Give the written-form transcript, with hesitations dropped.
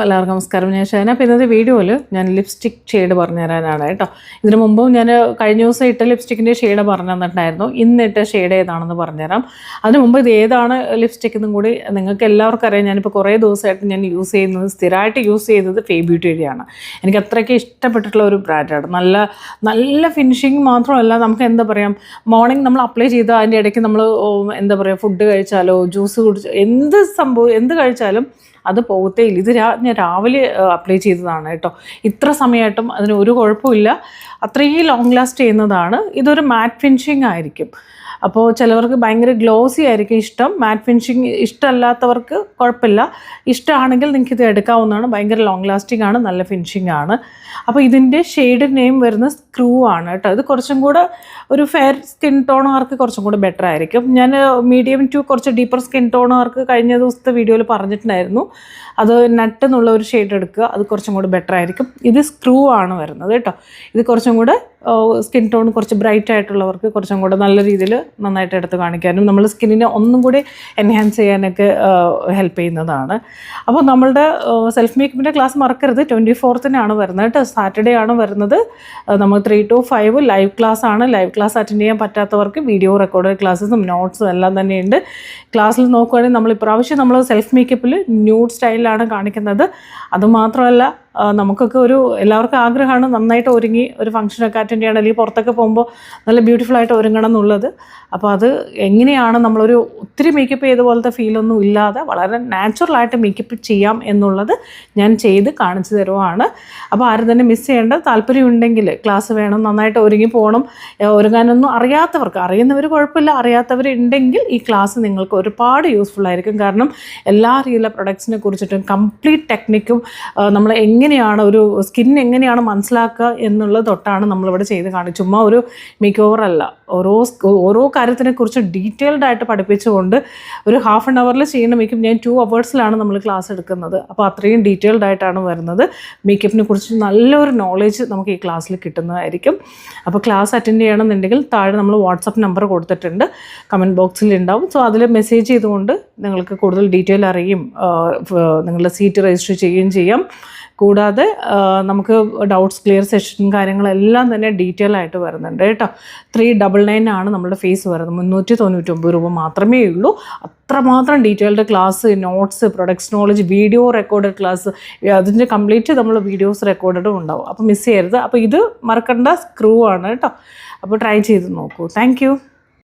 എല്ലാവർക്കും നമസ്കാരം. ഞാൻ ഷൈന. അപ്പോൾ ഇന്നത്തെ വീഡിയോയിൽ ഞാൻ ലിപ്സ്റ്റിക് ഷെയ്ഡ് പറഞ്ഞു തരാനാണ് കേട്ടോ. ഇതിന് മുമ്പും ഞാൻ കഴിഞ്ഞ ദിവസം ഇട്ട ലിപ്സ്റ്റിക്കിൻ്റെ ഷെയ്ഡ് പറഞ്ഞു തന്നിട്ടുണ്ടായിരുന്നു. ഇന്നിട്ട ഷെയ്ഡ് ഏതാണെന്ന് പറഞ്ഞുതരാം. അതിന് മുമ്പ് ഇത് ഏതാണ് ലിപ്സ്റ്റിക് എന്നും കൂടി നിങ്ങൾക്ക് എല്ലാവർക്കും അറിയാം. ഞാനിപ്പോൾ കുറേ ദിവസമായിട്ട് ഞാൻ യൂസ് ചെയ്യുന്നത്, സ്ഥിരമായിട്ട് യൂസ് ചെയ്യുന്നത് ഫേ ബ്യൂട്ടിയുടെയാണ്. എനിക്ക് അത്രയ്ക്ക് ഇഷ്ടപ്പെട്ടിട്ടുള്ള ഒരു ബ്രാൻഡാണ്. നല്ല ഫിനിഷിങ് മാത്രമല്ല, നമുക്ക് എന്താ പറയുക, മോർണിംഗ് നമ്മൾ അപ്ലൈ ചെയ്താൽ അതിൻ്റെ ഇടയ്ക്ക് നമ്മൾ എന്താ പറയുക, ഫുഡ് കഴിച്ചാലോ ജ്യൂസ് കുടിച്ചോ എന്ത് കഴിച്ചാലും അത് പോകത്തേയില്ല. ഇത് ഞാൻ രാവിലെ അപ്ലൈ ചെയ്തതാണ് കേട്ടോ. ഇത്ര സമയമായിട്ടും അതിന് ഒരു കുഴപ്പമില്ല. അത്രയും ലോങ് ലാസ്റ്റ് ചെയ്യുന്നതാണ്. ഇതൊരു മാറ്റ് ഫിനിഷിങ് ആയിരിക്കും. അപ്പോൾ ചിലവർക്ക് ഭയങ്കര ഗ്ലോസി ആയിരിക്കും ഇഷ്ടം. മാറ്റ് ഫിനിഷിങ് ഇഷ്ടമല്ലാത്തവർക്ക് കുഴപ്പമില്ല. ഇഷ്ടമാണെങ്കിൽ നിങ്ങൾക്ക് ഇത് എടുക്കാവുന്നതാണ്. ഭയങ്കര ലോങ് ലാസ്റ്റിംഗ് ആണ്, നല്ല ഫിനിഷിംഗ് ആണ്. അപ്പോൾ ഇതിൻ്റെ ഷെയ്ഡ് നെയിം വരുന്ന സ്ക്രൂ ആണ് കേട്ടോ. ഇത് കുറച്ചും കൂടെ ഒരു ഫെയർ സ്കിൻ ടോണുകാർക്ക് കുറച്ചും കൂടെ ബെറ്റർ ആയിരിക്കും. ഞാൻ മീഡിയം ടു കുറച്ച് ഡീപ്പർ സ്കിൻ ടോണുകാർക്ക് കഴിഞ്ഞ ദിവസത്തെ വീഡിയോയിൽ പറഞ്ഞിട്ടുണ്ടായിരുന്നു. അത് നട്ട് എന്നുള്ള ഒരു ഷെയ്ഡ് എടുക്കുക, അത് കുറച്ചും കൂടെ ബെറ്റർ ആയിരിക്കും. ഇത് സ്ക്രൂ ആണ് വരുന്നത് കേട്ടോ. ഇത് കുറച്ചും കൂടെ സ്കിൻ ടോൺ കുറച്ച് ബ്രൈറ്റ് ആയിട്ടുള്ളവർക്ക് കുറച്ചും കൂടെ നല്ല രീതിയിൽ നന്നായിട്ട് എടുത്ത് കാണിക്കാനും നമ്മൾ സ്കിന്നിനെ ഒന്നും കൂടി എൻഹാൻസ് ചെയ്യാനൊക്കെ ഹെൽപ്പ് ചെയ്യുന്നതാണ്. അപ്പോൾ നമ്മളുടെ സെൽഫ് മേക്കപ്പിൻ്റെ ക്ലാസ് മറക്കരുത്. 24-നാണ് വരുന്നത് കേട്ടോ. സാറ്റർഡേ ആണ് വരുന്നത്. നമ്മൾ 3 to 5 ലൈവ് ക്ലാസ് ആണ്. ലൈവ് ക്ലാസ് അറ്റൻഡ് ചെയ്യാൻ പറ്റാത്തവർക്ക് വീഡിയോ റെക്കോർഡഡ് ക്ലാസ്സസും നോട്ട്സും എല്ലാം തന്നെയുണ്ട്. ക്ലാസ്സിൽ നോക്കുകയാണെങ്കിൽ നമ്മൾ ഇപ്രാവശ്യം നമ്മൾ സെൽഫ് മേക്കപ്പിൽ ന്യൂഡ് സ്റ്റൈലിലാണ് കാണിക്കുന്നത്. അതുമാത്രമല്ല, നമുക്കൊക്കെ എല്ലാവർക്കും ആഗ്രഹമാണ് നന്നായിട്ട് ഒരുങ്ങി ഒരു ഫംഗ്ഷനൊക്കെ അറ്റൻഡ് ചെയ്യണം, അല്ലെങ്കിൽ പുറത്തൊക്കെ പോകുമ്പോൾ നല്ല ബ്യൂട്ടിഫുള്ളായിട്ട് ഒരുങ്ങണം എന്നുള്ളത്. അപ്പോൾ അത് എങ്ങനെയാണ് നമ്മളൊരു ഒത്തിരി മേക്കപ്പ് ചെയ്ത പോലത്തെ ഫീലൊന്നും ഇല്ലാതെ വളരെ നാച്ചുറലായിട്ട് മേക്കപ്പ് ചെയ്യാം എന്നുള്ളത് ഞാൻ ചെയ്ത് കാണിച്ചു തരുവാണ്. അപ്പോൾ ആരും തന്നെ മിസ് ചെയ്യേണ്ട. താല്പര്യമുണ്ടെങ്കിൽ ക്ലാസ് വേണം, നന്നായിട്ട് ഒരുങ്ങി പോകണം, ഒരുങ്ങാനൊന്നും അറിയാത്തവർക്ക്, അറിയുന്നവർ കുഴപ്പമില്ല, അറിയാത്തവരുണ്ടെങ്കിൽ ഈ ക്ലാസ് നിങ്ങൾക്ക് ഒരുപാട് യൂസ്ഫുൾ ആയിരിക്കും. കാരണം എല്ലാ രീതിയിലുള്ള പ്രൊഡക്ട്സിനെ കുറിച്ചിട്ടും കംപ്ലീറ്റ് ടെക്നിക്കും നമ്മൾ എങ്ങനെയാണ് ഒരു സ്കിൻ എങ്ങനെയാണ് മനസ്സിലാക്കുക എന്നുള്ളത് തൊട്ടാണ് നമ്മളിവിടെ ചെയ്ത് കാണിച്ചു. ചുമ്മാ ഒരു മേക്ക് ഓവർ അല്ല, ഓരോ കാര്യത്തിനെക്കുറിച്ച് ഡീറ്റെയിൽഡ് ആയിട്ട് പഠിപ്പിച്ചുകൊണ്ട് ഒരു ½ an hour ചെയ്യുന്ന മേക്കപ്പ് ഞാൻ 2 hours നമ്മൾ ക്ലാസ് എടുക്കുന്നത്. അപ്പോൾ അത്രയും ഡീറ്റെയിൽഡ് ആയിട്ടാണ് വരുന്നത്. മേക്കപ്പിനെ കുറിച്ച് നല്ലൊരു നോളേജ് നമുക്ക് ഈ ക്ലാസ്സിൽ കിട്ടുന്നതായിരിക്കും. അപ്പോൾ ക്ലാസ് അറ്റൻഡ് ചെയ്യണമെന്നുണ്ടെങ്കിൽ താഴെ നമ്മൾ വാട്സപ്പ് നമ്പർ കൊടുത്തിട്ടുണ്ട്, കമൻറ്റ് ബോക്സിൽ ഉണ്ടാവും. സോ അതിൽ മെസ്സേജ് ചെയ്തുകൊണ്ട് നിങ്ങൾക്ക് കൂടുതൽ ഡീറ്റെയിൽ അറിയും, നിങ്ങളുടെ സീറ്റ് രജിസ്റ്റർ ചെയ്യുകയും ചെയ്യാം. കൂടാതെ നമുക്ക് ഡൗട്ട്സ് ക്ലിയർ സെഷൻ കാര്യങ്ങളെല്ലാം തന്നെ ഡീറ്റെയിൽ ആയിട്ട് വരുന്നുണ്ട് കേട്ടോ. 399 ആണ് നമ്മുടെ ഫീസ് വരുന്നത്. 399 രൂപ മാത്രമേ ഉള്ളൂ. അത്രമാത്രം detailed class, notes, products knowledge, video recorded class, അതിൻ്റെ കംപ്ലീറ്റ് നമ്മൾ വീഡിയോസ് റെക്കോർഡഡും ഉണ്ടാവും. അപ്പോൾ മിസ് ചെയ്യരുത്. അപ്പോൾ ഇത് മറക്കേണ്ട സ്ക്രൂ ആണ് കേട്ടോ. അപ്പോൾ ട്രൈ ചെയ്ത് നോക്കൂ. താങ്ക്